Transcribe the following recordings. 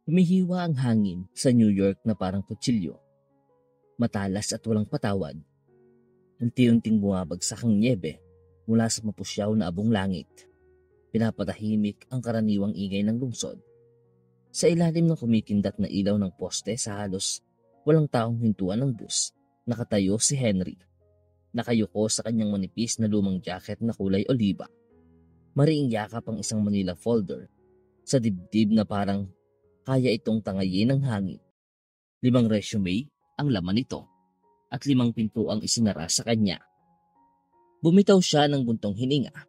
Humihiwa ang hangin sa New York na parang kutsilyo, matalas at walang patawad. Unti-unting bumabagsak ang nyebe mula sa mapusyaw na abong langit. Pinapatahimik ang karaniwang ingay ng lungsod. Sa ilalim ng kumikindat na ilaw ng poste sa halos walang taong hintuan ng bus, nakatayo si Henry. Nakayuko sa kanyang manipis na lumang jacket na kulay oliba. Mariing yakap ang isang Manila folder sa dibdib na parang kaya itong tangayin ng hangin. 5 resume ang laman nito at 5 pinto ang isinara sa kanya. Bumitaw siya ng buntong hininga.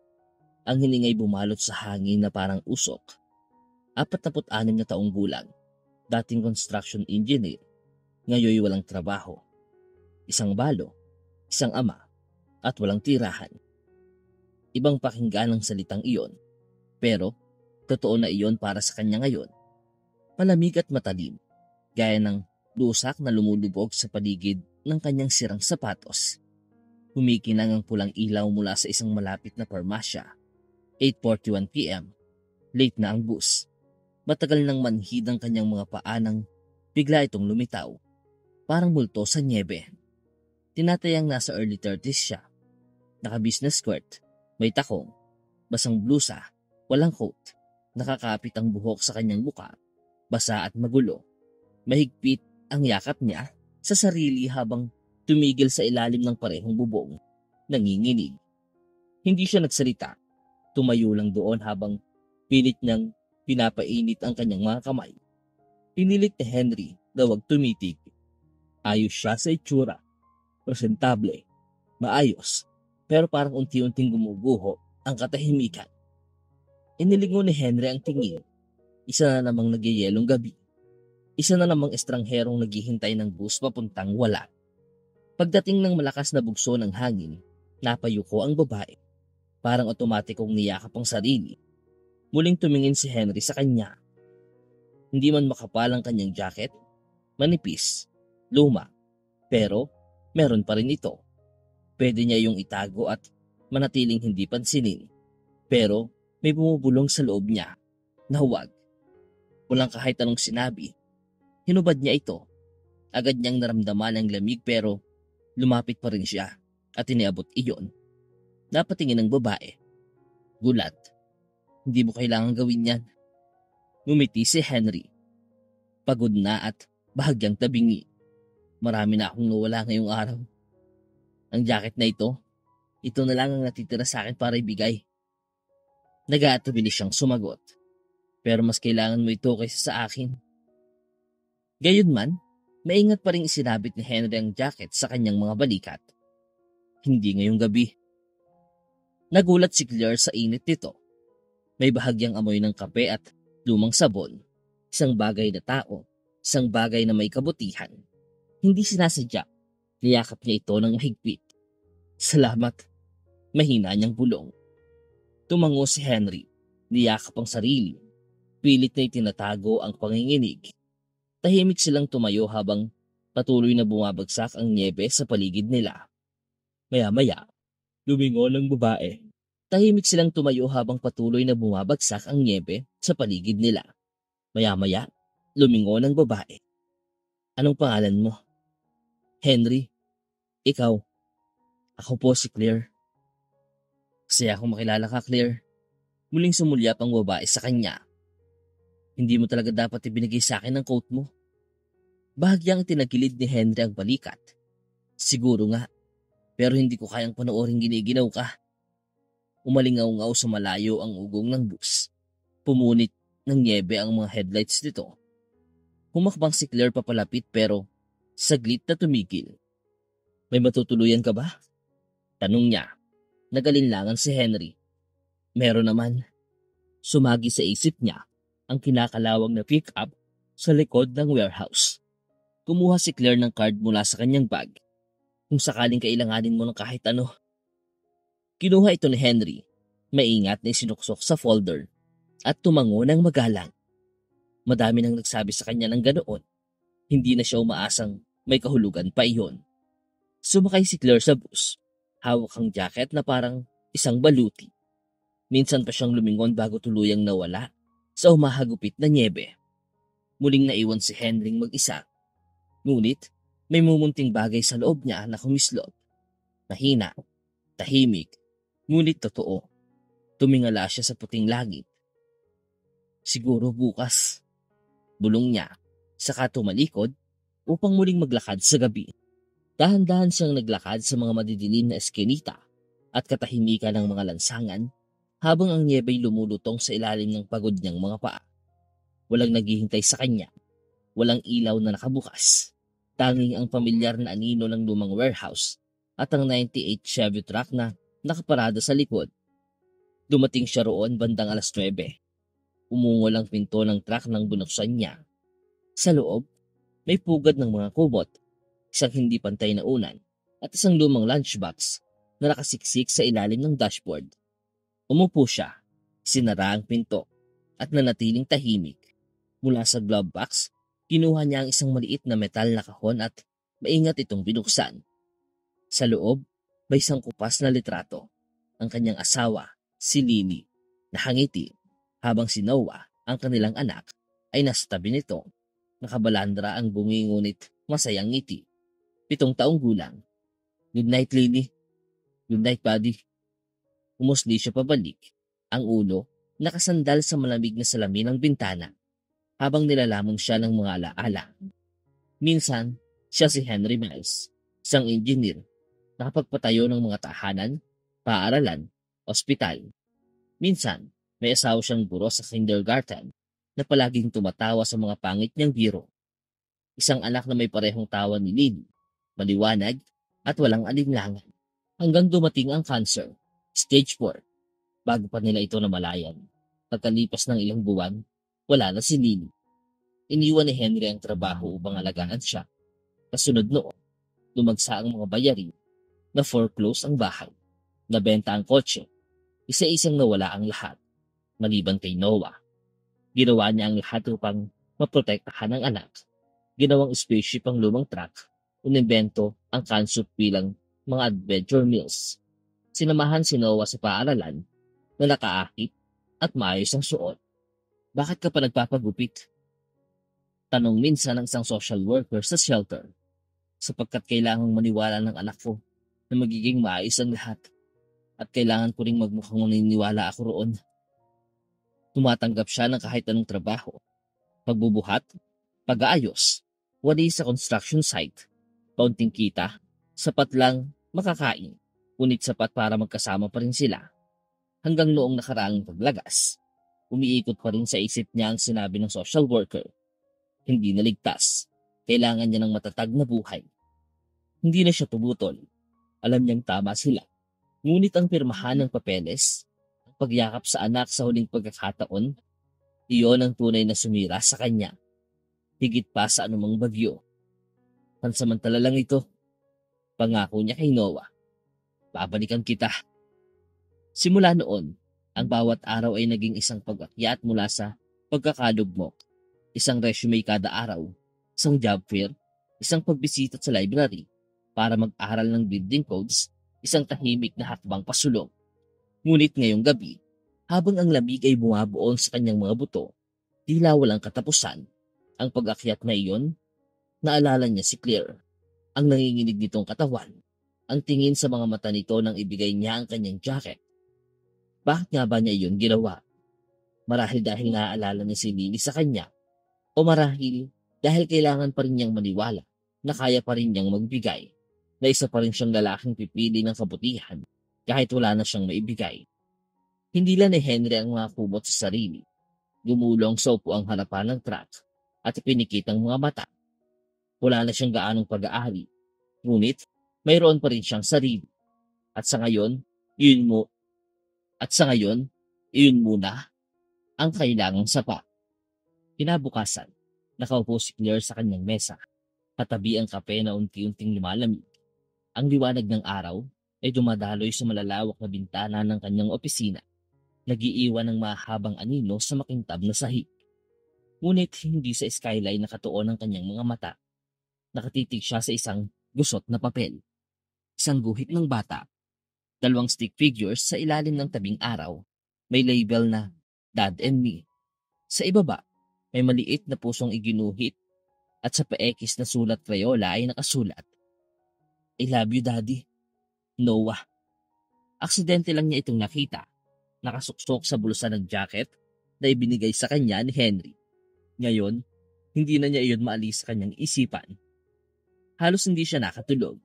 Ang hiningay bumalot sa hangin na parang usok. 46 na taong gulang, dating construction engineer, ngayoy walang trabaho. Isang balo, isang ama, at walang tirahan. Ibang pakinggan ang salitang iyon, pero totoo na iyon para sa kanya ngayon. Malamig at matalim, gaya ng lusak na lumulubog sa paligid ng kanyang sirang sapatos. Humikinang ang pulang ilaw mula sa isang malapit na parmasya. 8:41 p.m. Late na ang bus. Matagal nang manhid ang kanyang mga paa nang bigla itong lumitaw. Parang multo sa nyebe. Tinatayang nasa early 30s siya. Naka-business skirt, may takong, basang blusa, walang coat. Nakakapit ang buhok sa kanyang muka, basa at magulo. Mahigpit ang yakap niya sa sarili habang tumigil sa ilalim ng parehong bubong, nanginginig. Hindi siya nagsalita. Tumayo lang doon habang pilit niyang pinapainit ang kanyang mga kamay. Pinilit ni Henry na huwag tumitig. Ayos siya sa itsura. Presentable. Maayos. Pero parang unti-unting gumuguho ang katahimikan. Inilingon ni Henry ang tingin. Isa na namang nagyayelong gabi. Isa na namang estrangherong naghihintay ng bus papuntang wala. Pagdating ng malakas na bugso ng hangin, napayuko ang babae. Parang otomatikong niyakap ang sarili. Muling tumingin si Henry sa kanya. Hindi man makapal ang kanyang jacket, manipis, luma, pero meron pa rin ito. Pwede niya yung itago at manatiling hindi pansinin. Pero may bumubulong sa loob niya na huwag. Walang kahit anong sinabi. Hinubad niya ito. Agad niyang naramdaman ang lamig pero lumapit pa rin siya at iniabot iyon. Napatingin ang babae. Gulat. Hindi mo kailangan gawin yan. Ngumiti si Henry. Pagod na at bahagyang tabingi. Marami na akong nawala ngayong araw. Ang jacket na ito na lang ang natitira sa akin para ibigay. Nag-aatubili siyang sumagot. Pero mas kailangan mo ito kaysa sa akin. Gayunman, maingat pa rin isinabit ni Henry ang jacket sa kanyang mga balikat. Hindi ngayong gabi. Nagulat si Claire sa init nito. May bahagyang amoy ng kape at lumang sabon. Isang bagay na tao, isang bagay na may kabutihan. Hindi sinasadya. Niyakap niya ito ng mahigpit. Salamat. Mahina niyang bulong. Tumango si Henry. Niyakap ang sarili. Pilit na itinatago ang panginginig. Tahimik silang tumayo habang patuloy na bumabagsak ang nyebe sa paligid nila. Maya-maya, lumingon ang babae. Tahimik silang tumayo habang patuloy na bumabagsak ang nyebe sa paligid nila. Maya-maya, lumingon ang babae. Anong pangalan mo? Henry. Ikaw. Ako po si Claire. Masaya akong makilala ka, Claire. Muling sumulyap ang babae sa kanya. Hindi mo talaga dapat ibinigay sa akin ang coat mo. Bahagyang tinagilid ni Henry ang balikat. Siguro nga, pero hindi ko kayang panoorin giniginaw ka. Umalingaw-ngaw sa malayo ang ugong ng bus. Pumunit ng nyebe ang mga headlights nito. Humakbang si Claire papalapit pero saglit na tumigil. May matutuluyan ka ba? Tanong niya. Nagalinlangan si Henry. Meron naman. Sumagi sa isip niya ang kinakalawang na pick-up sa likod ng warehouse. Kumuha si Claire ng card mula sa kanyang bag. Kung sakaling kailanganin mo ng kahit ano. Kinuha ito ni Henry. Maingat na isinuksok sa folder at tumango ng magalang. Madami nang nagsabi sa kanya ng ganoon. Hindi na siya umaasang may kahulugan pa iyon. Sumakay si Claire sa bus. Hawak ang jacket na parang isang baluti. Minsan pa siyang lumingon bago tuluyang nawala sa humahagupit na nyebe. Muling naiwan si Henry mag-isa. Ngunit may mumunting bagay sa loob niya na kumislot. Mahina, tahimik, ngunit totoo. Tumingala siya sa puting langit. Siguro bukas. Bulong niya, saka tumalikod upang muling maglakad sa gabi. Dahan-dahan siyang naglakad sa mga madidilim na eskinita at katahimikan ng mga lansangan habang ang niyeba'y lumulutong sa ilalim ng pagod niyang mga paa. Walang naghihintay sa kanya. Walang ilaw na nakabukas. Tanging ang pamilyar na anino ng lumang warehouse at ang 98 Chevy truck na nakaparada sa likod. Dumating siya roon bandang 9:00. Umungol ang pinto ng truck nang binuksan niya. Sa loob, may pugad ng mga kubot, isang hindi pantay na unan, at isang lumang lunchbox na nakasiksik sa ilalim ng dashboard. Umupo siya, sinara ang pinto, at nanatiling tahimik. Mula sa glove box, kinuha niya ang isang maliit na metal na kahon at maingat itong binuksan. Sa loob, may isang kupas na litrato. Ang kanyang asawa, si Lily, nakangiti, habang si Noah, ang kanilang anak, ay nasa tabi nito. Nakabalandra ang bungi ngunit masayang ngiti. 7 taong gulang. Good night, Lily. Good night, buddy. Umusli siya pabalik, ang ulo nakasandal sa malamig na salamin ng bintana habang nilalamon siya ng mga alaala. Minsan, siya si Henry Miles, isang engineer, nakapagpatayo ng mga tahanan, paaralan, ospital. Minsan, may asawa siyang guro sa kindergarten na palaging tumatawa sa mga pangit niyang biro. Isang anak na may parehong tawa ni Lily, maliwanag at walang alinlangan. Hanggang dumating ang cancer, stage 4, bago pa nila ito namalayan. Pagkalipas ng ilang buwan, wala na si Lily. Iniwan ni Henry ang trabaho upang alagaan siya. Kasunod noon, lumagsa ang mga bayarin, na foreclose ang bahay, nabenta ang kotse, isa-isang nawala ang lahat, maliban kay Noah. Ginawa niya ang lahat upang maprotektahan ang anak. Ginawang spaceship ang lumang truck, inimbento ang can-soup bilang mga adventure meals. Sinamahan si Noah sa paaralan na nakaakit at maayos ang suot. Bakit ka pa nagpapagupit? Tanong minsan ng isang social worker sa shelter. Sapagkat kailangang maniwala ng anak ko na magiging maayos ang lahat. At kailangan ko ring magmukhang maniniwala ako roon. Tumatanggap siya ng kahit anong trabaho. Pagbubuhat, pag-aayos, wali sa construction site, kaunting kita, sapat lang makakain, ngunit sapat para magkasama pa rin sila. Hanggang noong nakaraang paglagas, umiikot pa rin sa isip niya ang sinabi ng social worker. Hindi naligtas. Kailangan niya ng matatag na buhay. Hindi na siya tumutol. Alam niyang tama sila. Ngunit ang pirmahan ng papeles, ang pagyakap sa anak sa huling pagkakataon, iyon ang tunay na sumira sa kanya. Higit pa sa anumang bagyo. Pansamantala lang ito. Pangako niya kay Noah. Babalikan kita. Simula noon, ang bawat araw ay naging isang pag-akyat mula sa pagkakalugmok. Isang resume kada araw, isang job fair, isang pagbisita sa library para mag-aral ng building codes, isang tahimik na hakbang pasulong. Ngunit ngayong gabi, habang ang lamig ay bumabuon sa kanyang mga buto, tila walang katapusan. Ang pag-akyat na iyon, naalala niya si Claire, ang nanginginig nitong katawan, ang tingin sa mga mata nito nang ibigay niya ang kanyang jacket. Bakit nga ba niya iyon ginawa? Marahil dahil naaalala niya si Lily sa kanya, o marahil dahil kailangan pa rin niyang maniwala na kaya pa rin niyang magbigay, na isa pa rin siyang lalaking pipili ng kabutihan kahit wala na siyang maibigay. Hindi lang ni Henry ang mga kumot sa sarili. Gumulong sa upuang harapan ng truck at ipinikit ang mga mata. Wala na siyang gaanong pag-aari, ngunit mayroon pa rin siyang sarili. At sa ngayon, iyon muna ang kailangang sapat. Kinabukasan, nakaupo si Claire sa kanyang mesa. Katabi ang kape na unti-unting lumalamig. Ang liwanag ng araw ay dumadaloy sa malalawak na bintana ng kanyang opisina. Nagiiwan ng mahabang anino sa makintab na sahig. Ngunit hindi sa skyline nakatuon ang kanyang mga mata. Nakatitig siya sa isang gusot na papel. Isang guhit ng bata. 2 stick figures sa ilalim ng tabing araw. May label na Dad and Me. Sa ibaba, May maliit na pusong iginuhit at sa paekis na sulat Crayola ay nakasulat, I love you, Daddy. Noah. Aksidente lang niya itong nakita. Nakasuksok sa bulsa ng jacket na ibinigay sa kanya ni Henry. Ngayon, hindi na niya iyon maalis sa kanyang isipan. Halos hindi siya nakatulog.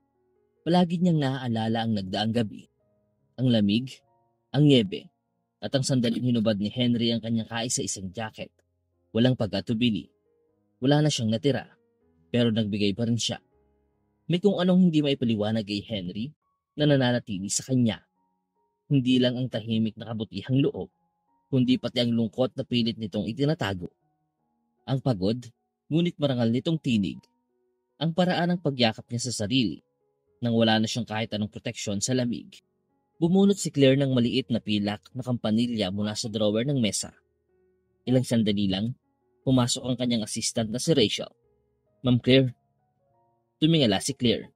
Palagi niyang naaalala ang nagdaang gabi. Ang lamig, ang niebe, at ang sandaling hinubad ni Henry ang kanyang kaisa-isang jacket. Walang pag-atubili. Wala na siyang natira, pero nagbigay pa rin siya. May kung anong hindi maipaliwanag kay Henry na nananatili sa kanya. Hindi lang ang tahimik na kabutihang loob, kundi pati ang lungkot na pilit nitong itinatago. Ang pagod, ngunit marangal nitong tinig. Ang paraan ng pagyakap niya sa sarili, nang wala na siyang kahit anong proteksyon sa lamig. Bumunot si Claire ng maliit na pilak na kampanilya mula sa drawer ng mesa. Ilang sandali lang, pumasok ang kanyang assistant na si Rachel. Ma'am Claire. Tumingala si Claire.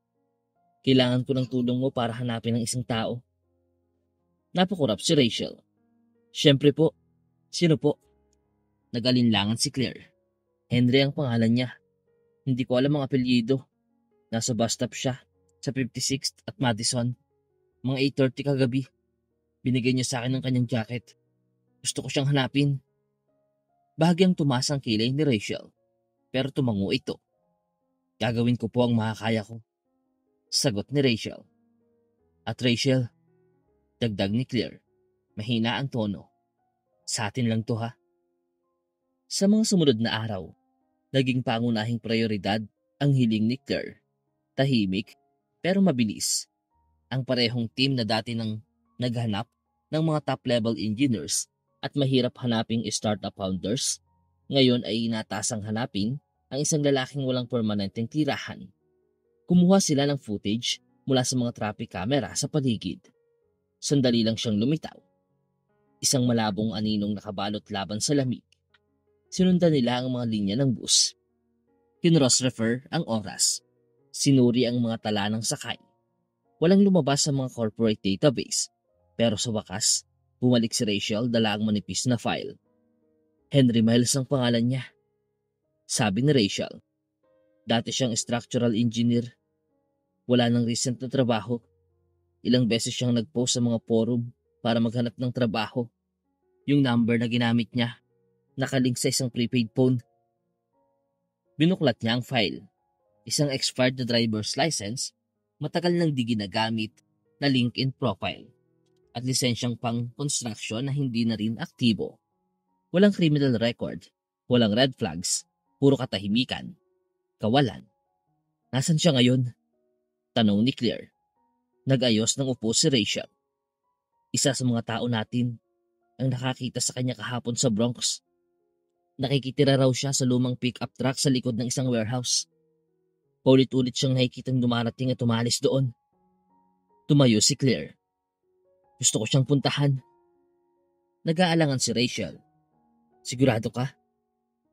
Kailangan ko ng tulong mo para hanapin ang isang tao. Napakurap si Rachel. Siyempre po. Sino po? Nag-alinlangan si Claire. Henry ang pangalan niya. Hindi ko alam ang apelyido. Nasa bus stop siya sa 56th at Madison. Mga 8:30 kagabi. Binigay niya sa akin ng kanyang jacket. Gusto ko siyang hanapin. Bahagyang tumaas ang kilay ni Rachel, pero tumango ito. Gagawin ko po ang makakaya ko. Sagot ni Rachel. At Rachel, dagdag ni Claire, mahina ang tono. Sa atin lang to ha. Sa mga sumunod na araw, naging pangunahing prioridad ang hiling ni Claire. Tahimik, pero mabilis. Ang parehong team na dati nang naghanap ng mga top-level engineers at mahirap hanaping startup founders, ngayon ay inatasang hanapin ang isang lalaking walang permanenteng tirahan. Kumuha sila ng footage mula sa mga traffic camera sa paligid. Sandali lang siyang lumitaw. Isang malabong aninong nakabalot laban sa lamig. Sinundan nila ang mga linya ng bus. Kinross-refer ang oras. Sinuri ang mga tala ng sakay. Walang lumabas sa mga corporate database, pero sa wakas, bumalik si Rachel dala ang manipis na file. Henry Miles ang pangalan niya. Sabi ni Rachel. Dati siyang structural engineer. Wala nang recent na trabaho. Ilang beses siyang nag-post sa mga forum para maghanap ng trabaho. Yung number na ginamit niya, nakalink sa isang prepaid phone. Binuklat niya ang file. Isang expired na driver's license, matagal nang di ginagamit na LinkedIn profile, at lisensyang pang construction na hindi na rin aktibo. Walang criminal record, walang red flags, puro katahimikan, kawalan. Nasaan siya ngayon? Tanong ni Claire. Nag-ayos ng upo si Rachel. Isa sa mga tao natin ang nakakita sa kanya kahapon sa Bronx. Nakikitira raw siya sa lumang pick-up truck sa likod ng isang warehouse. Paulit-ulit siyang nakikitang dumarating at umalis doon. Tumayo si Claire. Gusto ko siyang puntahan. Nag-aalangan si Rachel. Sigurado ka?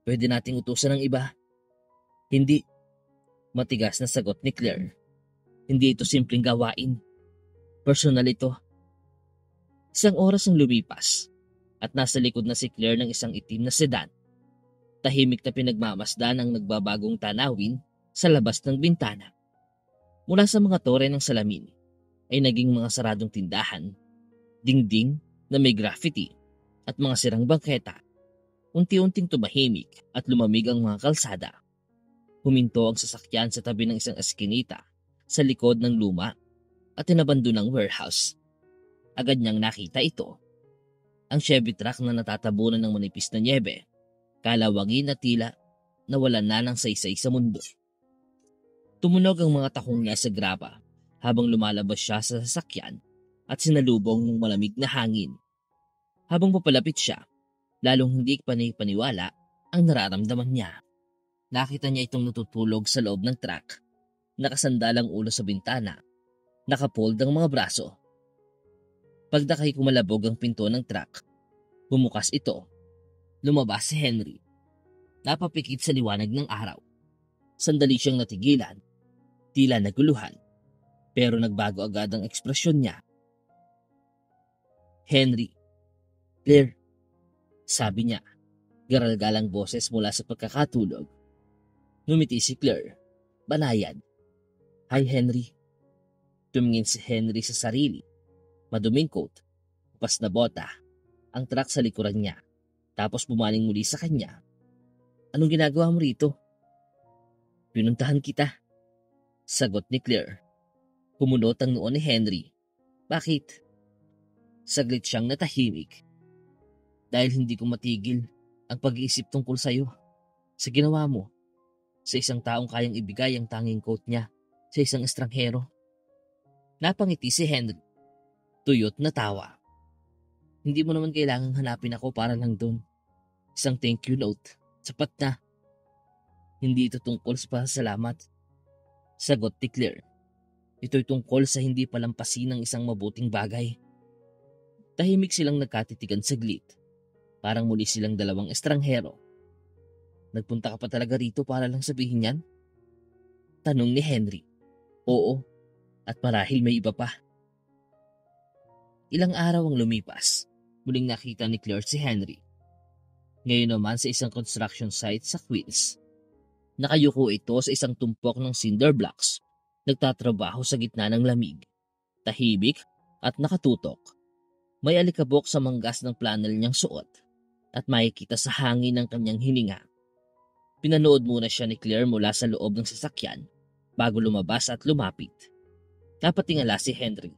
Pwede nating utusan ng iba? Hindi. Matigas na sagot ni Claire. Hindi ito simpleng gawain. Personal ito. Isang oras ang lumipas at nasa likod na si Claire ng isang itim na sedan. Tahimik na pinagmamasdan ang nagbabagong tanawin sa labas ng bintana. Mula sa mga tore ng salamin ay naging mga saradong tindahan, dingding na may graffiti at mga sirang bangketa. Unti-unting tumahimik at lumamig ang mga kalsada. Huminto ang sasakyan sa tabi ng isang eskinita sa likod ng luma at tinabandonang warehouse. Agad niyang nakita ito. Ang Chevy truck na natatabunan ng manipis na nyebe, kalawangin na tila nawalan na ng saysay sa mundo. Tumunog ang mga tahong niya sa graba habang lumalabas siya sa sasakyan at sinalubong ng malamig na hangin. Habang papalapit siya, lalong hindi panipaniwala ang nararamdaman niya. Nakita niya itong natutulog sa loob ng truck, nakasandalang ulo sa bintana, nakapold ang mga braso. Pagdakay kumalabog ang pinto ng truck, bumukas ito. Lumabas si Henry. Napapikit sa liwanag ng araw. Sandali siyang natigilan, tila naguluhan, pero nagbago agad ang ekspresyon niya. Henry, Claire, sabi niya. Garalgalang boses mula sa pagkakatulog. Ngumiti si Claire. Banayad. Hi Henry. Tumingin si Henry sa sarili. Maduming coat, upas na bota, ang truck sa likuran niya. Tapos bumaling muli sa kanya. Anong ginagawa mo rito? Pinuntahan kita. Sagot ni Claire. Kumunot ang noo ni Henry. Bakit? Saglit siyang natahimik. Dahil hindi ko matigil ang pag-iisip tungkol sa'yo. Sa ginawa mo. Sa isang taong kayang ibigay ang tanging coat niya sa isang estranghero. Napangiti si Henry. Tuyot na tawa. Hindi mo naman kailangang hanapin ako para lang doon. Isang thank you note. Sapat na. Hindi ito tungkol sa pasasalamat. Sagot ni Claire. Ito'y tungkol sa hindi palampasin ng isang mabuting bagay. Tahimik silang nagkatitigan saglit. Parang muli silang dalawang estranghero. Nagpunta ka pa talaga rito para lang sabihin yan? Tanong ni Henry. Oo, at marahil may iba pa. Ilang araw ang lumipas. Muling nakita ni Claire si Henry. Ngayon naman sa isang construction site sa Queens. Nakayuko ito sa isang tumpok ng cinder blocks. Nagtatrabaho sa gitna ng lamig. Tahimik at nakatutok. May alikabok sa manggas ng flannel niyang suot at makikita sa hangin ng kanyang hininga. Pinanood muna siya ni Claire mula sa loob ng sasakyan bago lumabas at lumapit. Napatingala si Henry.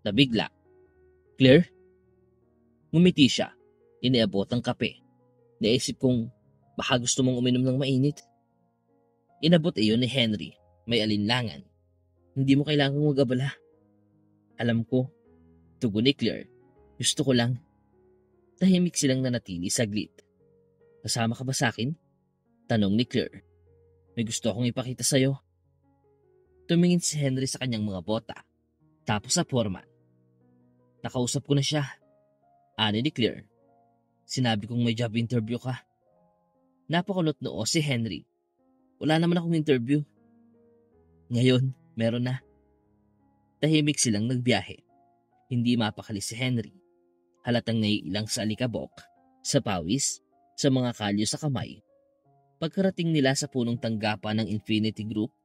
Nabigla. Claire? Ngumiti siya. Iniabot ang kape. Naisip kong baka gusto mong uminom ng mainit. Inabot iyon ni Henry. May alinlangan. Hindi mo kailangang mag-abala. Alam ko. Tugon ni Claire. Gusto ko lang. Tahimik silang nanatili saglit. Kasama ka ba sa akin? Tanong ni Claire. May gusto akong ipakita sa'yo. Tumingin si Henry sa kanyang mga bota. Tapos sa foreman. Nakausap ko na siya. Ani ni Claire. Sinabi kong may job interview ka. Napakulot noo si Henry. Wala naman akong interview. Ngayon, meron na. Tahimik silang nagbiyahe. Hindi mapakali si Henry. Halatang naiilang sa alikabok, sa pawis, sa mga kalyo sa kamay. Pagkarating nila sa punong tanggapan ng Infinity Group,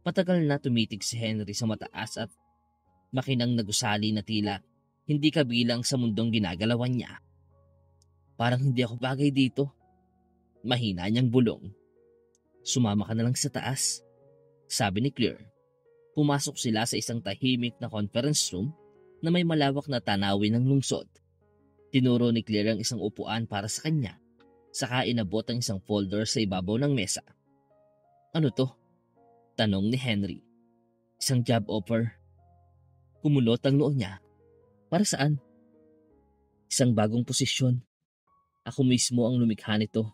patagal na tumitig si Henry sa mataas at makinang nagusali na tila hindi kabilang sa mundong ginagalawan niya. Parang hindi ako bagay dito. Mahina niyang bulong. Sumama ka na lang sa taas, sabi ni Claire. Pumasok sila sa isang tahimik na conference room na may malawak na tanawin ng lungsod. Tinuro ni Claire ang isang upuan para sa kanya, saka inabot ang isang folder sa ibabaw ng mesa. Ano to? Tanong ni Henry. Isang job offer. Kumulot ang noo niya. Para saan? Isang bagong posisyon. Ako mismo ang lumikha nito.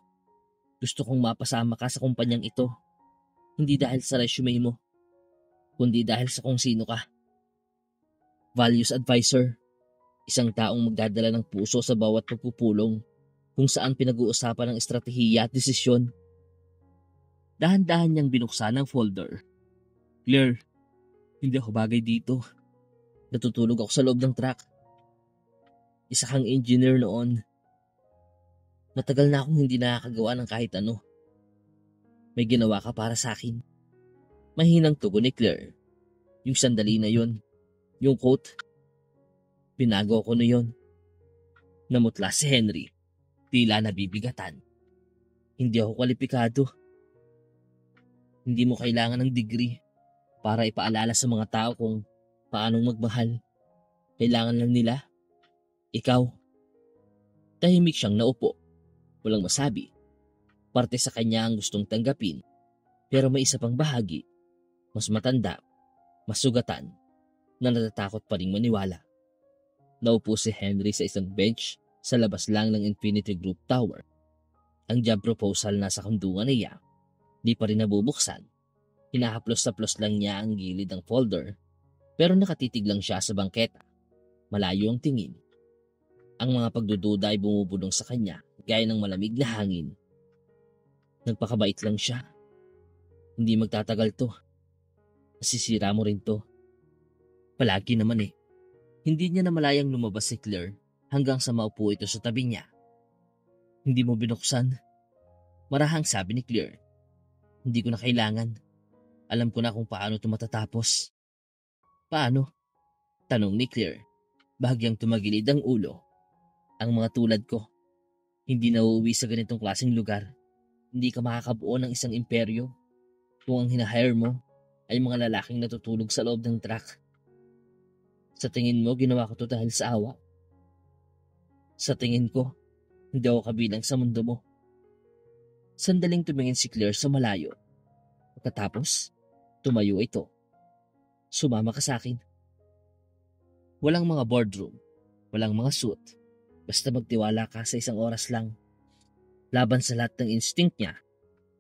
Gusto kong mapasama ka sa kumpanyang ito. Hindi dahil sa resume mo, kundi dahil sa kung sino ka. Values advisor. Isang taong magdadala ng puso sa bawat pagpupulong kung saan pinag-uusapan ang estratehiya at desisyon. Dahan-dahan niyang binuksan ang folder. Claire, hindi ako bagay dito. Natutulog ako sa loob ng truck. Isa kang engineer noon. Matagal na akong hindi nakakagawa ng kahit ano. May ginawa ka para sa akin. Mahinang tugon ni Claire. Yung sandali na yon, yung quote, binago ko na yon. Namutla si Henry. Tila nabibigatan. Hindi ako kwalipikado. Hindi mo kailangan ng degree para ipaalala sa mga tao kung paanong magmahal. Kailangan lang nila. Ikaw. Tahimik siyang naupo. Walang masabi. Parte sa kanya ang gustong tanggapin. Pero may isa pang bahagi. Mas matanda. Mas sugatan. Na natatakot pa ring maniwala. Naupo si Henry sa isang bench sa labas lang ng Infinity Group Tower. Ang job proposal nasa kandungan niya. Di pa rin nabubuksan. Hinahaplos-saplos lang niya ang gilid ng folder. Pero nakatitig lang siya sa bangketa. Malayo ang tingin. Ang mga pagdududa ay bumubulong sa kanya gaya ng malamig na hangin. Nagpakabait lang siya. Hindi magtatagal to. Nasisira mo rin to. Palagi naman eh. Hindi niya namalayang lumabas si Claire hanggang sa maupo ito sa tabi niya. Hindi mo binuksan? Marahang sabi ni Claire. Hindi ko na kailangan. Alam ko na kung paano ito matatapos. Paano? Tanong ni Claire. Bahagyang tumagilid ang ulo. Ang mga tulad ko, hindi nauuwi sa ganitong klaseng lugar. Hindi ka makakabuo ng isang imperyo kung ang hinahire mo ay mga lalaking natutulog sa loob ng truck. Sa tingin mo, ginawa ko to dahil sa awa? Sa tingin ko, hindi ako kabilang sa mundo mo. Sandaling tumingin si Claire sa malayo. Pagkatapos, tumayo ito. Sumama ka sa akin. Walang mga boardroom, walang mga suit. Basta magtiwala ka sa isang oras lang. Laban sa lahat ng instinct niya,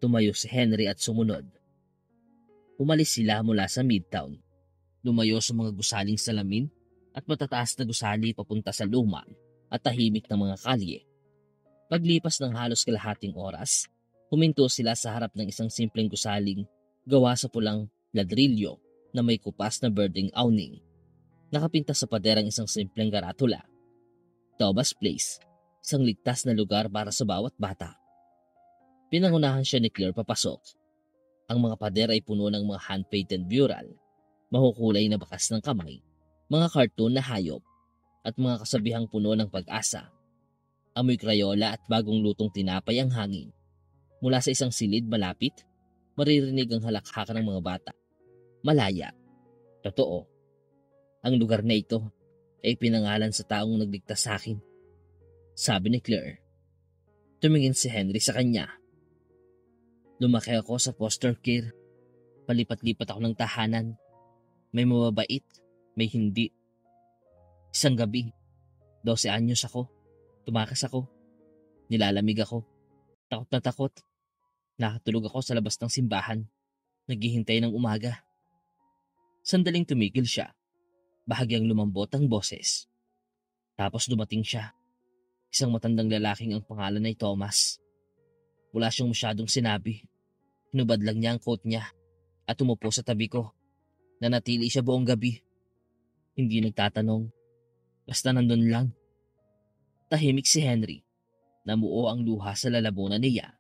tumayo si Henry at sumunod. Umalis sila mula sa Midtown. Lumayo sa mga gusaling salamin at matataas na gusali papunta sa luma at tahimik na mga kalye. Paglipas ng halos kalahating oras, huminto sila sa harap ng isang simpleng gusaling gawa sa pulang ladrilyo na may kupas na birding awning. Nakapinta sa pader ang isang simpleng karatula. Toba's Place, isang ligtas na lugar para sa bawat bata. Pinangunahan siya ni Claire papasok. Ang mga pader ay puno ng mga hand-painted mural, makukulay na bakas ng kamay, mga cartoon na hayop, at mga kasabihang puno ng pag-asa. Amoy krayola at bagong lutong tinapay ang hangin. Mula sa isang silid malapit, maririnig ang halakhakan ng mga bata. Malaya. Totoo. Ang lugar na ito ay pinangalan sa taong nagligtas sa akin. Sabi ni Claire. Tumingin si Henry sa kanya. Lumaki ako sa foster care. Palipat-lipat ako ng tahanan. May mababait, may hindi. Isang gabi, 12 anyos ako. Tumakas ako. Nilalamig ako. Takot na takot. Nakatulog ako sa labas ng simbahan. Naghihintay ng umaga. Sandaling tumigil siya. Bahagyang lumambot ang boses. Tapos dumating siya. Isang matandang lalaking ang pangalan ay Thomas. Wala siyang masyadong sinabi. Hinubad lang niya ang coat niya at umupo sa tabi ko. Nanatili siya buong gabi. Hindi nagtatanong. Basta nandun lang. Tahimik si Henry. Namuo ang luha sa lalamunan niya.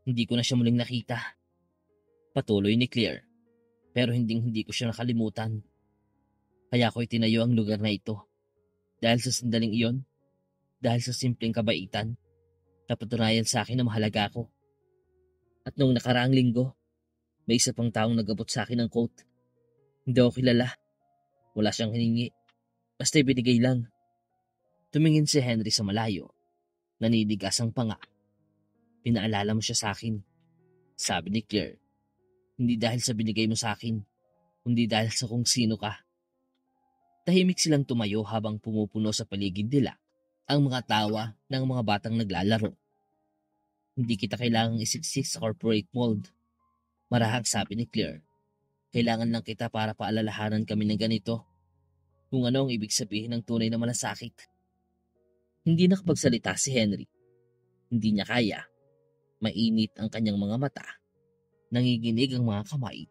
Hindi ko na siya muling nakita. Patuloy ni Claire. Pero hindi ko siya nakalimutan. Kaya ko itinayo ang lugar na ito. Dahil sa sandaling iyon, dahil sa simpleng kabaitan, napatunayan sa akin na mahalaga ako. At noong nakaraang linggo, may isa pang taong nagabot sa akin ng coat. Hindi ako kilala. Wala siyang hiningi. Basta ibinigay lang. Tumingin si Henry sa malayo. Naninigas ang panga. Pinaalala mo siya sa akin. Sabi ni Claire. Hindi dahil sa binigay mo sa akin, kundi dahil sa kung sino ka. Tahimik silang tumayo habang pumupuno sa paligid nila ang mga tawa ng mga batang naglalaro. Hindi kita kailangang isiksik sa corporate mold. Marahang sabi ni Claire. Kailangan lang kita para paalalahanan kami ng ganito. Kung ano ang ibig sabihin ng tunay na malasakit. Hindi nakapagsalita si Henry. Hindi niya kaya. Mainit ang kanyang mga mata. Nanginginig ang mga kamay.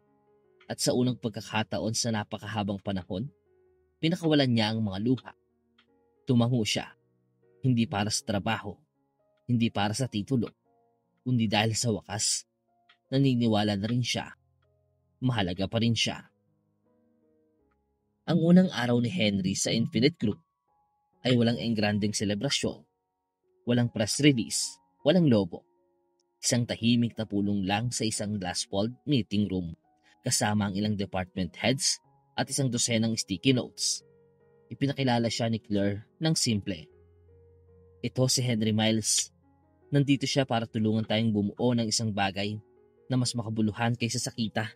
At sa unang pagkakataon sa napakahabang panahon, pinakawalan niya ang mga luha. Tumango siya. Hindi para sa trabaho. Hindi para sa titulo. Kundi dahil sa wakas, naniniwala na rin siya. Mahalaga pa rin siya. Ang unang araw ni Henry sa Infinite Group ay walang engranding selebrasyon. Walang press release. Walang logo. Isang tahimik na pulong lang sa isang glass-walled meeting room kasama ang ilang department heads at isang dosenang sticky notes. Ipinakilala siya ni Claire ng simple. Ito si Henry Miles. Nandito siya para tulungan tayong bumuo ng isang bagay na mas makabuluhan kaysa sa kita.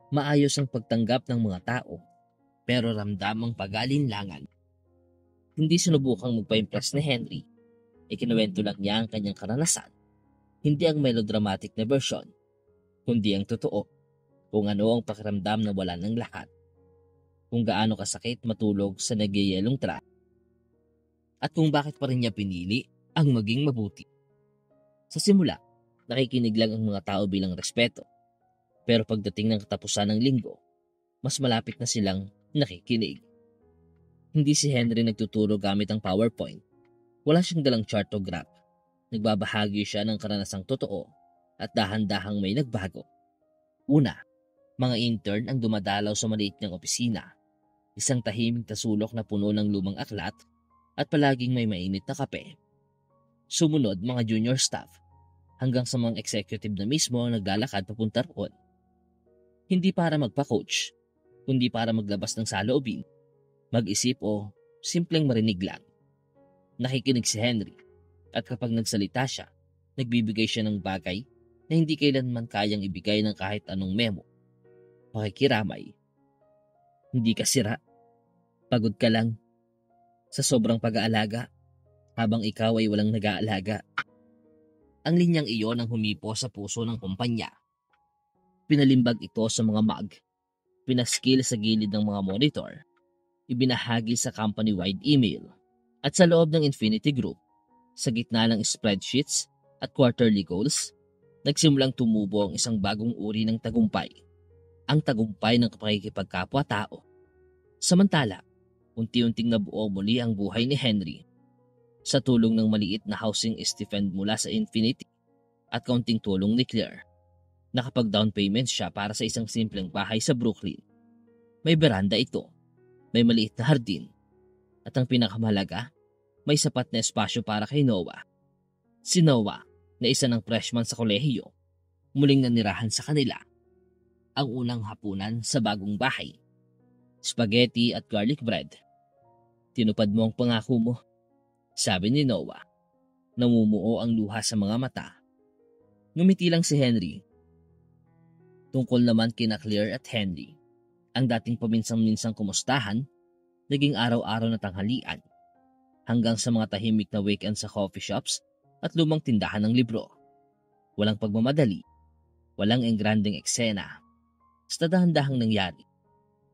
Maayos ang pagtanggap ng mga tao, pero ramdam ang pag-alinlangan. Hindi sinubukang magpa-impress ni Henry. Ikinuwento lang niya ang kanyang karanasan. Hindi ang melodramatic na version, kundi ang totoo. Kung ano ang pakiramdam na wala ng lahat. Kung gaano kasakit matulog sa nagyayelong truck. At kung bakit pa rin niya pinili ang maging mabuti. Sa simula, nakikinig lang ang mga tao bilang respeto. Pero pagdating ng katapusan ng linggo, mas malapit na silang nakikinig. Hindi si Henry nagtuturo gamit ang PowerPoint. Wala siyang dalang chart o graph. Nagbabahagi siya ng karanasang totoo at dahan-dahang may nagbago. Una, mga intern ang dumadalaw sa maliit niyang opisina. Isang tahimik na sulok na puno ng lumang aklat at palaging may mainit na kape. Sumunod, mga junior staff, hanggang sa mga executive na mismo ang naglalakad papunta roon. Hindi para magpa-coach, kundi para maglabas ng saloobin, mag-isip o simpleng marinig lang. Nakikinig si Henry at kapag nagsalita siya, nagbibigay siya ng bagay na hindi kailanman kayang ibigay ng kahit anong memo. Pakikiramay. Hindi ka sira. Pagod ka lang sa sobrang pag-aalaga habang ikaw ay walang nag-aalaga. Ang linyang iyon ang humipo sa puso ng kumpanya. Pinalimbag ito sa mga mug, pinaskil sa gilid ng mga monitor, ibinahagi sa company-wide email, at sa loob ng Infinity Group, sa gitna ng spreadsheets at quarterly goals, nagsimulang tumubo ang isang bagong uri ng tagumpay, ang tagumpay ng pakikipagkapwa-tao. Samantala, unti-unting nabuo muli ang buhay ni Henry sa tulong ng maliit na housing stipend mula sa Infinity at kaunting tulong ni Claire. Nakapag-down payment siya para sa isang simpleng bahay sa Brooklyn. May beranda ito, may maliit na hardin, at ang pinakamahalaga, may sapat na espasyo para kay Noah. Si Noah, na isa ng freshman sa kolehiyo, muling nanirahan sa kanila. Ang unang hapunan sa bagong bahay. Spaghetti at garlic bread. Tinupad mo ang pangako mo, sabi ni Noah. Namumuo ang luha sa mga mata. Ngumiti lang si Henry. Tungkol naman kina Claire at Henry, ang dating paminsang-minsang kumustahan, naging araw-araw na tanghalian, hanggang sa mga tahimik na weekend sa coffee shops at lumang tindahan ng libro. Walang pagmamadali, walang engranding eksena. Basta dahan-dahang nangyari.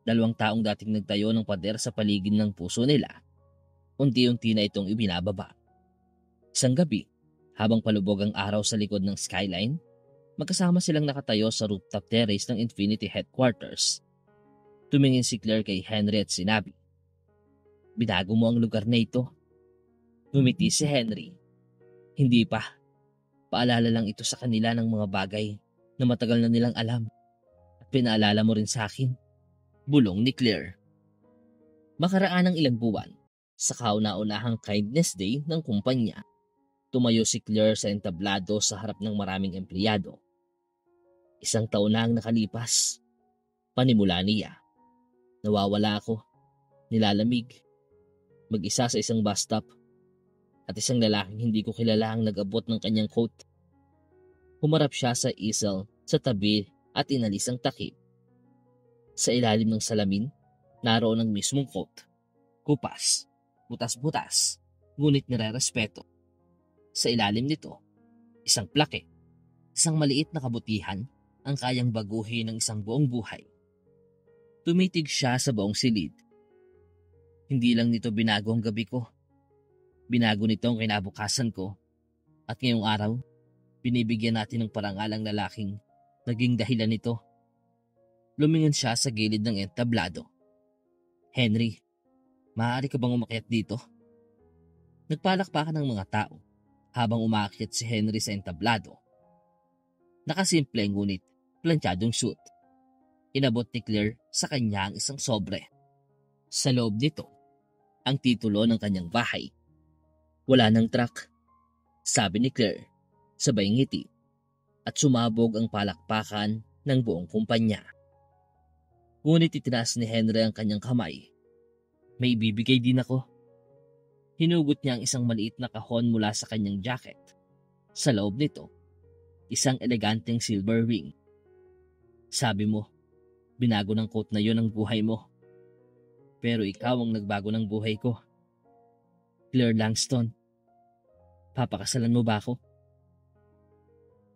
2 taong dating nagtayo ng pader sa paligid ng puso nila, unti-unti na itong ibinababa. Isang gabi, habang palubog ang araw sa likod ng skyline, magkasama silang nakatayo sa rooftop terrace ng Infinity Headquarters. Tumingin si Claire kay Henry at sinabi, "Binago mo ang lugar na ito." Ngumiti si Henry. "Hindi pa. Paalala lang ito sa kanila ng mga bagay na matagal na nilang alam. At pinaalala mo rin sa akin." Bulong ni Claire. Makaraan ng ilang buwan, sa kauna-unahang Kindness Day ng kumpanya, tumayo si Claire sa entablado sa harap ng maraming empleyado. 1 taon na ang nakalipas. Panimula niya. Nawawala ako, nilalamig, mag-isa sa isang bus stop, at isang lalaking hindi ko kilala ang nag-abot ng kanyang coat. Humarap siya sa easel sa tabi at inalis ang takip. Sa ilalim ng salamin, naroon ang mismong coat. Kupas, butas-butas, ngunit nire-respeto. Sa ilalim nito, isang plaque, isang maliit na kabutihan ang kayang baguhin ng isang buong buhay. Tumitig siya sa buong silid. Hindi lang nito binago ang gabi ko. Binago nito ang kinabukasan ko. At ngayong araw, binibigyan natin ng parangal ang lalaking naging dahilan nito. Lumingin siya sa gilid ng entablado. "Henry, maaari ka bang umakyat dito?" Nagpalakpakan ng mga tao habang umakyat si Henry sa entablado. Nakasimple ngunit plantsadong suit. Inabot ni Claire sa kanya ang isang sobre. Sa loob nito, ang titulo ng kanyang bahay. "Wala ng truck," sabi ni Claire, sabay ngiti, at sumabog ang palakpakan ng buong kumpanya. Ngunit itinaas ni Henry ang kanyang kamay. "May ibibigay din ako." Hinugot niya ang isang maliit na kahon mula sa kanyang jacket. Sa loob nito, isang eleganteng silver ring. "Sabi mo, binago ng coat na yon ang buhay mo. Pero ikaw ang nagbago ng buhay ko. Claire Langston, papakasalan mo ba ako?"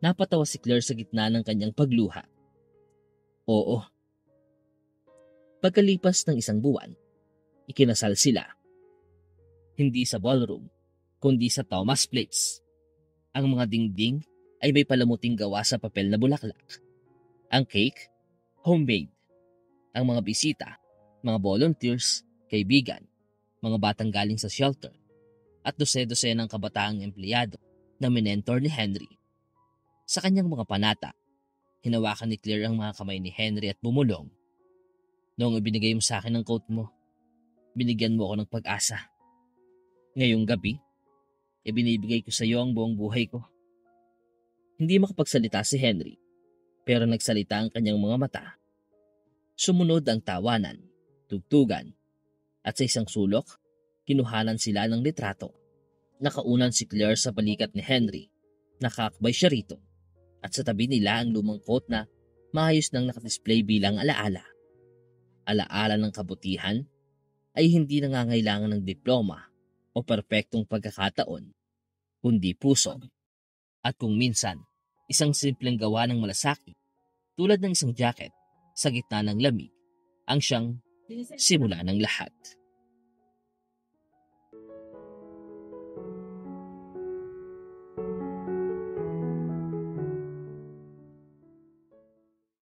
Napatawa si Claire sa gitna ng kanyang pagluha. "Oo." Pagkalipas ng 1 buwan, ikinasal sila. Hindi sa ballroom, kundi sa Thomas Place. Ang mga dingding ay may palamuting gawa sa papel na bulaklak. Ang cake, homemade. Ang mga bisita, mga volunteers, kaibigan, mga batang galing sa shelter, at dose-dose ng kabataang empleyado na minentor ni Henry. Sa kanyang mga panata, hinawakan ni Claire ang mga kamay ni Henry at bumulong. Noong ibinigay mo sa akin ang coat mo, binigyan mo ako ng pag-asa. Ngayong gabi, ibinibigay ko sa iyo ang buong buhay ko. Hindi makapagsalita si Henry, pero nagsalita ang kanyang mga mata. Sumunod ang tawanan, tugtugan, at sa isang sulok, kinuhanan sila ng litrato. Nakaunan si Claire sa balikat ni Henry, nakakbay siya rito, at sa tabi nila ang lumang coat na maayos nang nakadisplay bilang alaala. Alaala ng kabutihan ay hindi nangangailangan ng diploma o perpektong pagkakataon, kundi puso. At kung minsan, isang simpleng gawa ng malasakit, tulad ng isang jacket sa gitna ng lamig, ang siyang simula ng lahat.